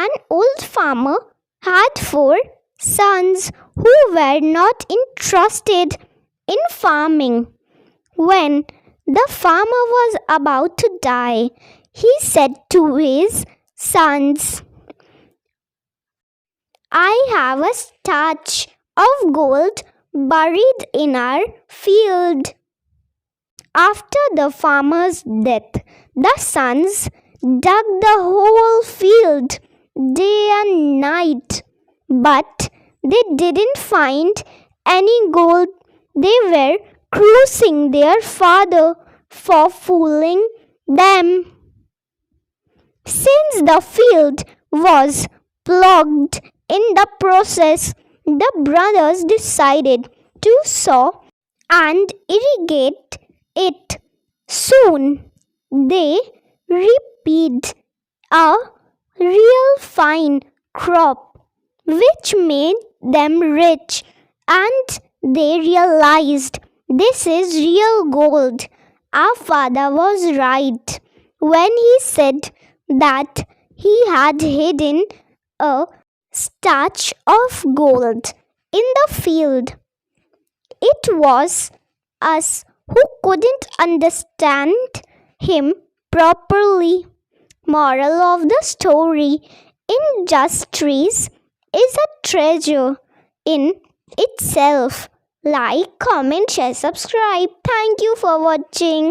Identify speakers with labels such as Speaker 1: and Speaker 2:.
Speaker 1: An old farmer had 4 sons who were not interested in farming. When the farmer was about to die, he said to his sons, "I have a stash of gold buried in our field." After the farmer's death, the sons dug the whole field day and night, but they didn't find any gold. They were cursing their father for fooling them. Since the field was plugged in the process, the brothers decided to sow and irrigate it. Soon they reaped a real fine crop, which made them rich, and they realized this is real gold. Our father was right when he said that he had hidden a stash of gold in the field. It was us who couldn't understand him properly. Moral of the story: injustice is a treasure in itself. Like, comment, share, subscribe. Thank you for watching.